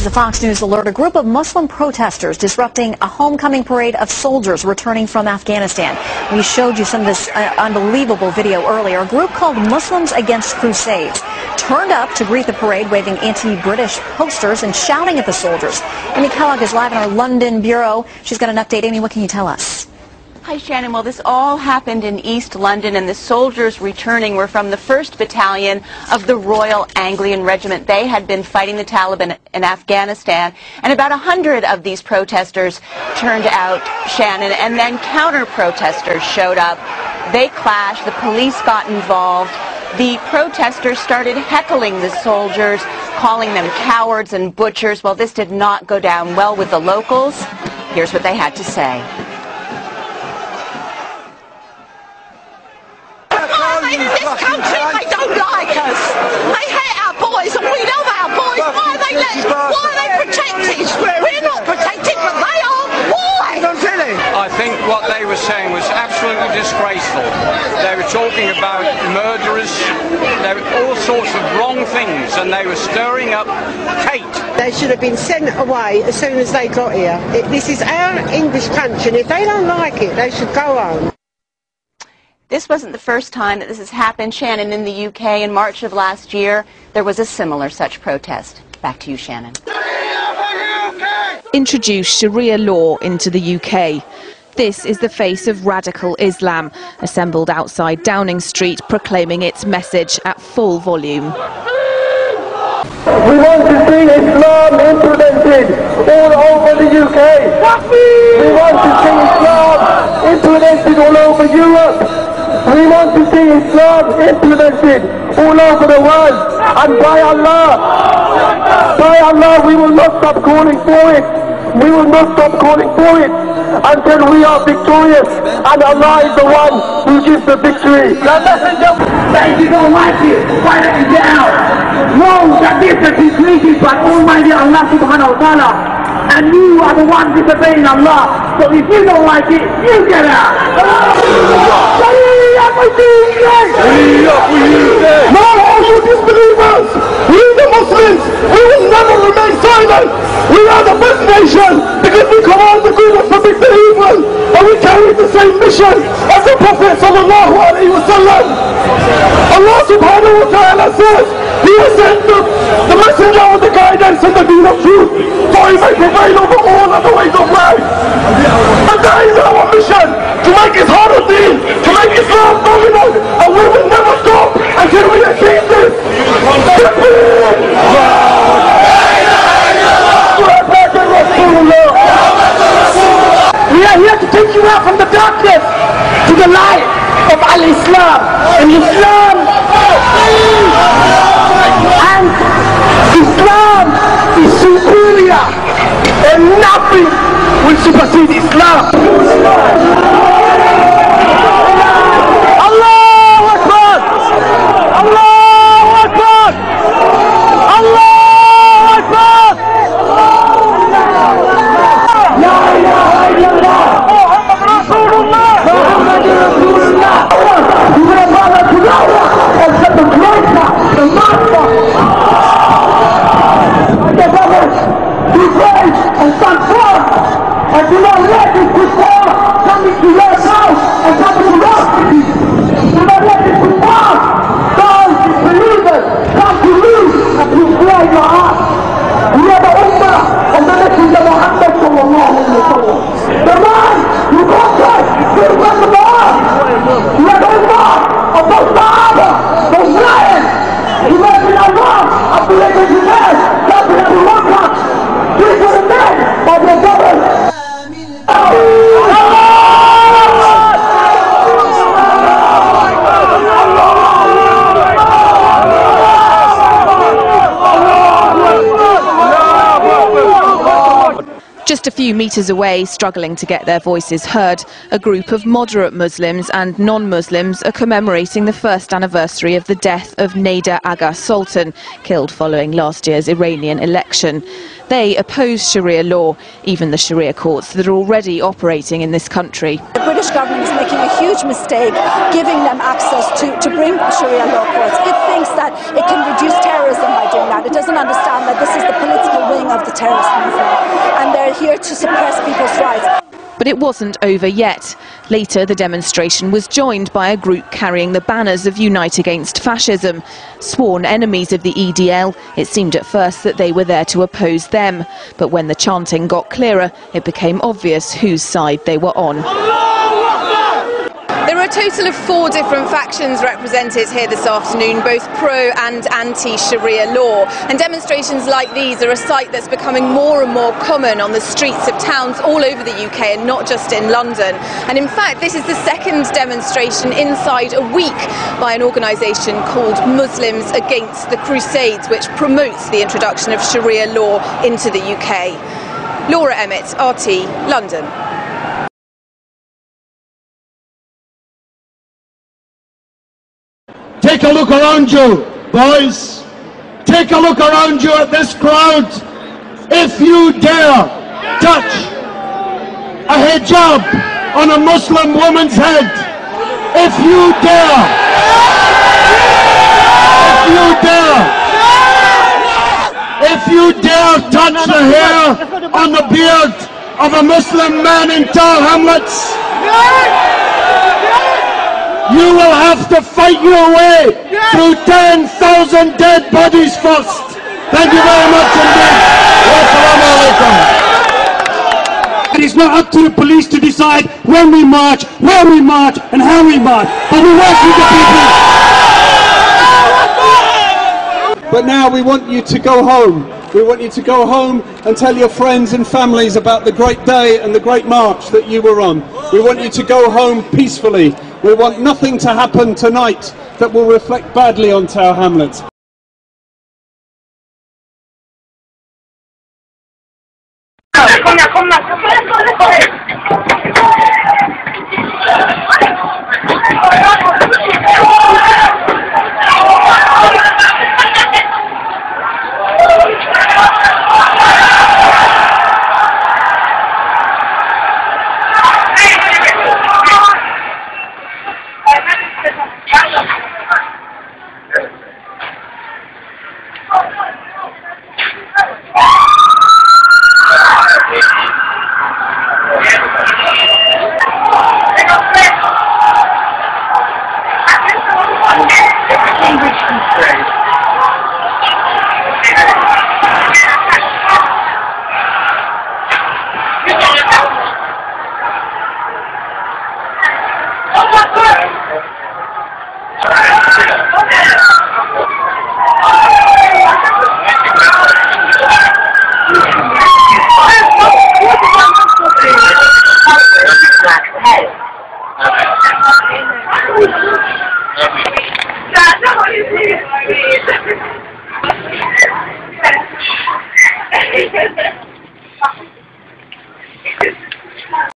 is a Fox News alert. A group of Muslim protesters disrupting a homecoming parade of soldiers returning from Afghanistan. We showed you some of this unbelievable video earlier. A group called Muslims Against Crusades turned up to greet the parade, waving anti-British posters and shouting at the soldiers. Amy Kellogg is live in our London bureau. She's got an update. Amy, what can you tell us? Hi, Shannon. Well, this all happened in East London, and the soldiers returning were from the 1st Battalion of the Royal Anglian Regiment. They had been fighting the Taliban in Afghanistan, and about 100 of these protesters turned out, Shannon, and then counter-protesters showed up. They clashed. The police got involved. The protesters started heckling the soldiers, calling them cowards and butchers. Well, this did not go down well with the locals. Here's what they had to say. In this country, they don't like us. They hate our boys, and we love our boys. Why are they protected? We're not protected, but they are. Why? I think what they were saying was absolutely disgraceful. They were talking about murderers, there were all sorts of wrong things, and they were stirring up hate. They should have been sent away as soon as they got here. This is our English country, and if they don't like it, they should go home. This wasn't the first time that this has happened, Shannon. In the UK in March of last year, there was a similar such protest. Back to you, Shannon. Introduce Sharia law into the UK. This is the face of radical Islam, assembled outside Downing Street, proclaiming its message at full volume. We want to see Islam implemented all over the UK. We want to see Islam implemented all over Europe. We want to see Islam implemented all over the world. And by Allah, we will not stop calling for it. We will not stop calling for it until we are victorious. And Allah is the one who gives the victory. The messenger, if you don't like it, why don't you get out? Know that this has been created by Almighty Allah subhanahu wa ta'ala. And you are the one disobeying Allah. So if you don't like it, you get out. Now all you disbelievers, we the Muslims, we will never remain silent. We are the best nation because we command the good and forbid the evil, and we carry the same mission as the Prophet sallallahu alaihi wasallam. Allah subhanahu wa ta'ala says He has sent the messenger of the guidance and the deen of truth, so He may prevail over all other ways of life. And that is our mission, to make it harder deen, to make Islam dominant, and we will never stop until we achieve this. We are here to take you out from the darkness to the light of Al-Islam. And Islam is superior, and nothing will supersede Islam. Allahu Akbar! Allahu Akbar! Allahu Akbar! La ilaha illallah! Muhammad Rasulullah! Muhammad Rasulullah! You will follow to Allah and set the greater, the master. The brothers, be brave and stand firm, and do not let this kuffar come into your house and come to your city. Do not let this kuffar, those disbelievers, come to you and to flay your heart. We are the ummah of the Messenger Muhammad sallallahu alaihi wasallam. The man who conquered the rest of the earth. We are the ummah of those Sahaba, those lions. He went in Allah, Abdullah bin Jubair, Abdullah bin Waqqa. These were the men of the brothers. Just a few metres away, struggling to get their voices heard, a group of moderate Muslims and non-Muslims are commemorating the first anniversary of the death of Nader Agha Sultan, killed following last year's Iranian election. They oppose Sharia law, even the Sharia courts that are already operating in this country. The British government is making a huge mistake giving them access to bring Sharia law courts. It thinks that it can reduce terrorism by doing that. It doesn't understand that this is the political wing of the a terrorist movement, and they're here to suppress people's rights. But it wasn't over yet. Later, the demonstration was joined by a group carrying the banners of Unite Against Fascism. Sworn enemies of the EDL, it seemed at first that they were there to oppose them. But when the chanting got clearer, it became obvious whose side they were on. There are a total of 4 different factions represented here this afternoon, both pro and anti-Sharia law. And demonstrations like these are a sight that's becoming more and more common on the streets of towns all over the UK and not just in London. And in fact, this is the second demonstration inside a week by an organisation called Muslims Against the Crusades, which promotes the introduction of Sharia law into the UK. Laura Emmett, RT, London. Take a look around you, boys. Take a look around you at this crowd. If you dare touch a hijab on a Muslim woman's head, if you dare, if you dare touch the hair on the beard of a Muslim man in Tower Hamlets, you will have to fight your way through 10,000 dead bodies first. Thank you very much indeed. Wassalamu alaikum. It is not up to the police to decide when we march, where we march and how we march, but we work with the people. But now we want you to go home. We want you to go home and tell your friends and families about the great day and the great march that you were on. We want you to go home peacefully. We want nothing to happen tonight that will reflect badly on Tower Hamlets. That's